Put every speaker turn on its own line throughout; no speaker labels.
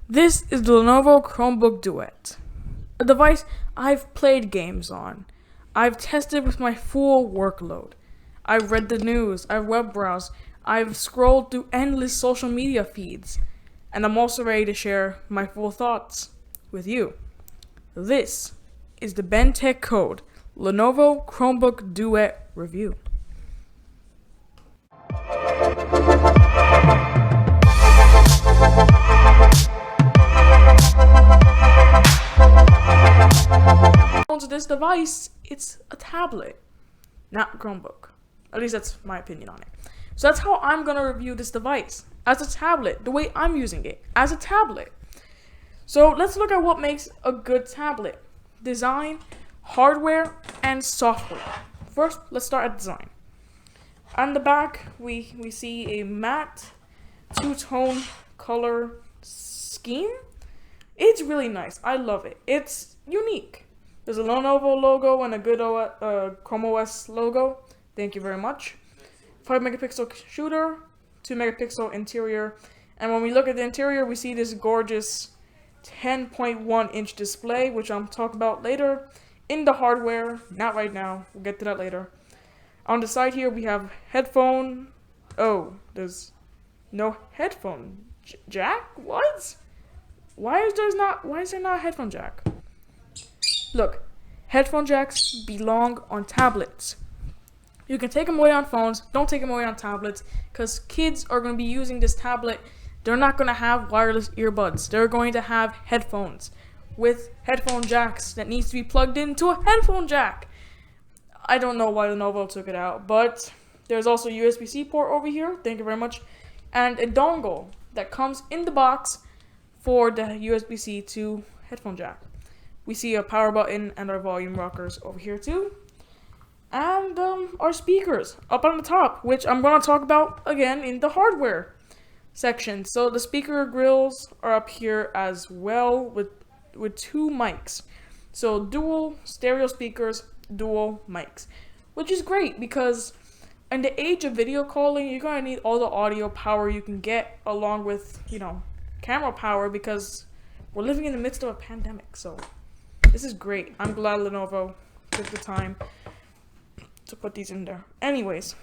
This is the Lenovo Chromebook Duet, a device I've played games on. I've tested with my full workload. I've read the news, I've web browsed, I've scrolled through endless social media feeds, and I'm also ready to share my full thoughts with you. This is the BenTech Code Lenovo Chromebook Duet review. To this device, it's a tablet, not a Chromebook. At least that's my opinion on it. So that's how I'm going to review this device, as a tablet, the way I'm using it, as a tablet. So let's look at what makes a good tablet: design, hardware, and software. First, let's start at design. On the back, we see a matte two-tone color scheme. It's really nice. I love it. It's unique. There's a Lenovo logo and a good Chrome OS logo. Thank you very much. 5 megapixel shooter, 2 megapixel interior. And when we look at the interior, we see this gorgeous 10.1 inch display, which I'm talking about later. In the hardware, not right now. We'll get to that later. On the side here, we have headphone. Oh, there's no headphone jack? What? Why is there not a headphone jack? Look, headphone jacks belong on tablets. You can take them away on phones, don't take them away on tablets, because kids are going to be using this tablet. They're not going to have wireless earbuds. They're going to have headphones with headphone jacks that needs to be plugged into a headphone jack. I don't know why Lenovo took it out, but there's also a USB-C port over here, thank you very much, and a dongle that comes in the box for the USB-C to headphone jack. We see a power button and our volume rockers over here too. And our speakers up on the top, which I'm going to talk about again in the hardware section. So the speaker grills are up here as well with two mics. So dual stereo speakers, dual mics, which is great because in the age of video calling, you're going to need all the audio power you can get along with, camera power, because we're living in the midst of a pandemic. So this is great. I'm glad Lenovo took the time to put these in there. Anyways,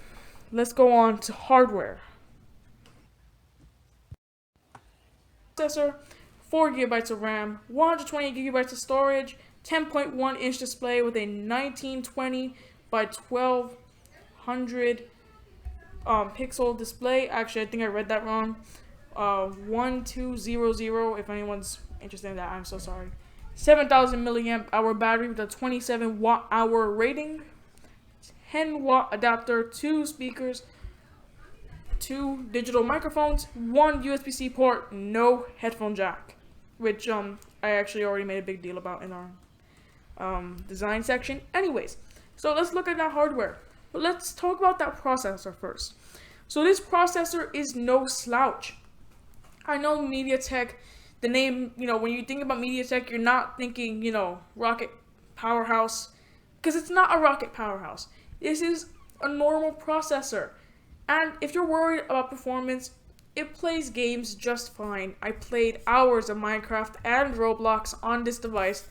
let's go on to hardware. Processor, 4 gigabytes of RAM, 120 gigabytes of storage, 10.1 inch display with a 1920 by 1200 pixel display. Actually, I think I read that wrong. 1200. If anyone's interested in that, I'm so sorry. 7,000 milliamp hour battery with a 27 watt hour rating, 10 watt adapter, 2 speakers, 2 digital microphones, 1 USB-C port, no headphone jack, which I actually already made a big deal about in our design section. Anyways, so let's look at that hardware. But let's talk about that processor first. So this processor is no slouch. I know MediaTek. The name, when you think about MediaTek, you're not thinking, rocket powerhouse, because it's not a rocket powerhouse. This is a normal processor. And if you're worried about performance, it plays games just fine. I played hours of Minecraft and Roblox on this device.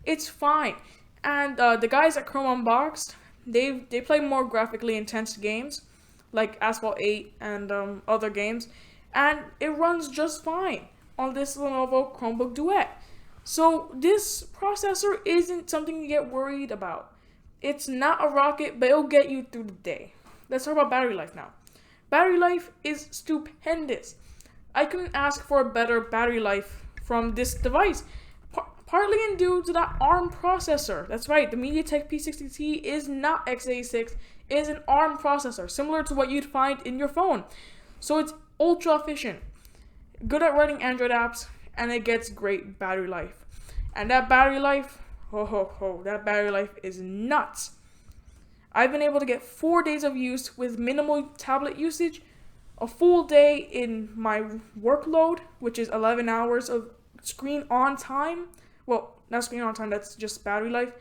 It's fine. And the guys at Chrome Unboxed, they play more graphically intense games, like Asphalt 8 and other games, and it runs just fine on this Lenovo Chromebook Duet. So this processor isn't something to get worried about. It's not a rocket, but it'll get you through the day. Let's talk about battery life now. Battery life is stupendous. I couldn't ask for a better battery life from this device, partly due to that ARM processor. That's right, the MediaTek P60T is not x86, it is an ARM processor, similar to what you'd find in your phone. So it's ultra efficient, good at running Android apps, and it gets great battery life. And that battery life, that battery life is nuts. I've been able to get 4 days of use with minimal tablet usage, a full day in my workload, which is 11 hours of screen on time. Well, not screen on time, that's just battery life.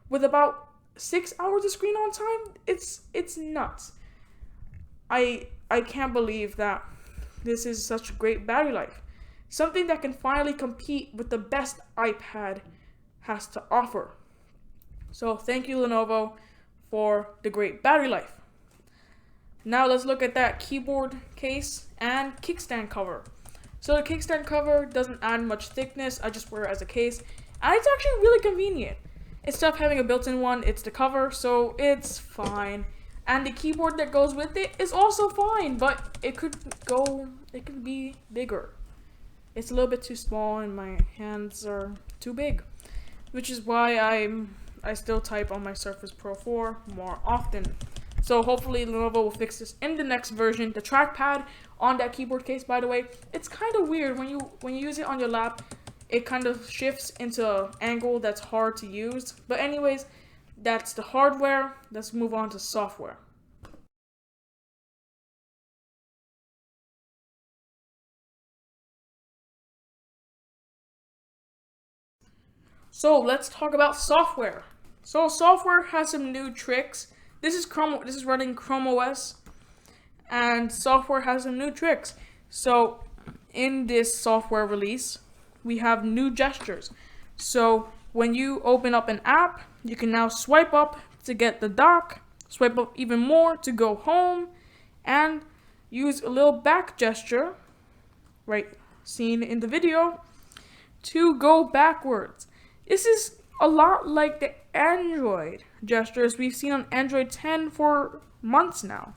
With about 6 hours of screen on time, it's nuts. I can't believe that this is such great battery life. Something that can finally compete with the best iPad has to offer. So thank you, Lenovo, for the great battery life. Now let's look at that keyboard case and kickstand cover. So the kickstand cover doesn't add much thickness. I just wear it as a case. And it's actually really convenient. Instead of having a built-in one, it's the cover, so it's fine. And the keyboard that goes with it is also fine, but it could be bigger. It's a little bit too small and my hands are too big, which is why I still type on my Surface Pro 4 more often. So hopefully Lenovo will fix this in the next version. The trackpad on that keyboard case, by the way, it's kind of weird when you use it on your lap. It kind of shifts into an angle that's hard to use. But anyways, that's the hardware. Let's move on to software. So let's talk about software. So software has some new tricks. This is running Chrome OS, and software has some new tricks. So in this software release, we have new gestures. So when you open up an app, you can now swipe up to get the dock, swipe up even more to go home, and use a little back gesture, right, seen in the video, to go backwards. This is a lot like the Android gestures we've seen on Android 10 for months now.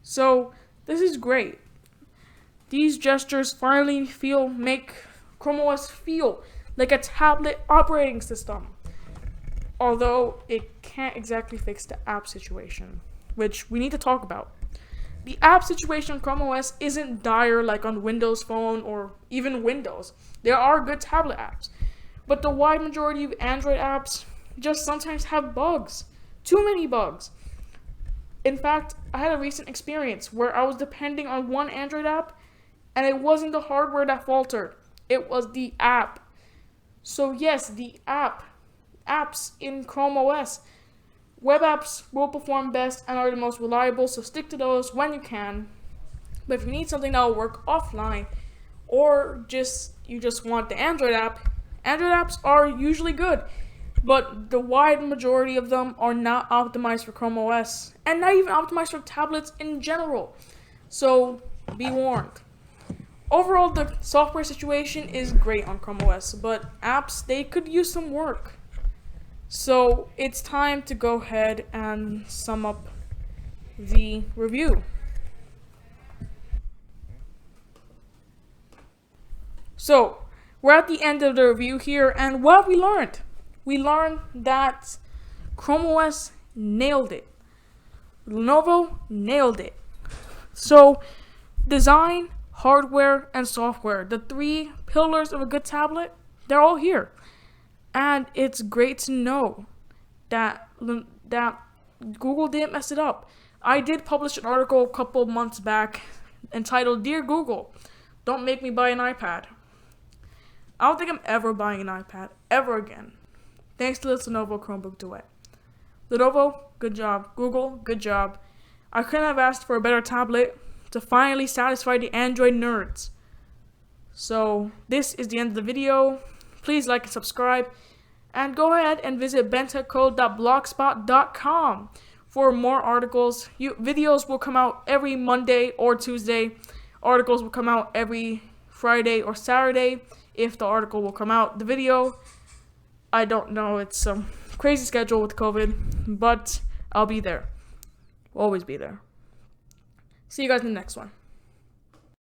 So this is great. These gestures finally make Chrome OS feel like a tablet operating system. Although it can't exactly fix the app situation, which we need to talk about. The app situation on Chrome OS isn't dire like on Windows Phone or even Windows. There are good tablet apps. But the wide majority of Android apps just sometimes have bugs. Too many bugs. In fact, I had a recent experience where I was depending on one Android app and it wasn't the hardware that faltered. It was the app. So yes, the apps in Chrome OS. Web apps will perform best and are the most reliable, so stick to those when you can. But if you need something that will work offline or you just want the Android apps are usually good, but the wide majority of them are not optimized for Chrome OS and not even optimized for tablets in general. So be warned. Overall, the software situation is great on Chrome OS, but apps, they could use some work. So it's time to go ahead and sum up the review. So we're at the end of the review here, and what have we learned? We learned that Chrome OS nailed it. Lenovo nailed it. So design, hardware, and software, the three pillars of a good tablet, they're all here. And it's great to know that Google didn't mess it up. I did publish an article a couple months back entitled, "Dear Google, don't make me buy an iPad." I don't think I'm ever buying an iPad, ever again. Thanks to this Lenovo Chromebook Duet. Lenovo, good job. Google, good job. I couldn't have asked for a better tablet to finally satisfy the Android nerds. So, this is the end of the video. Please like and subscribe. And go ahead and visit bentechcode.blogspot.com for more articles. Videos will come out every Monday or Tuesday. Articles will come out every Friday or Saturday. If the article will come out. The video, I don't know. It's a crazy schedule with COVID, but I'll be there. Always be there. See you guys in the next one.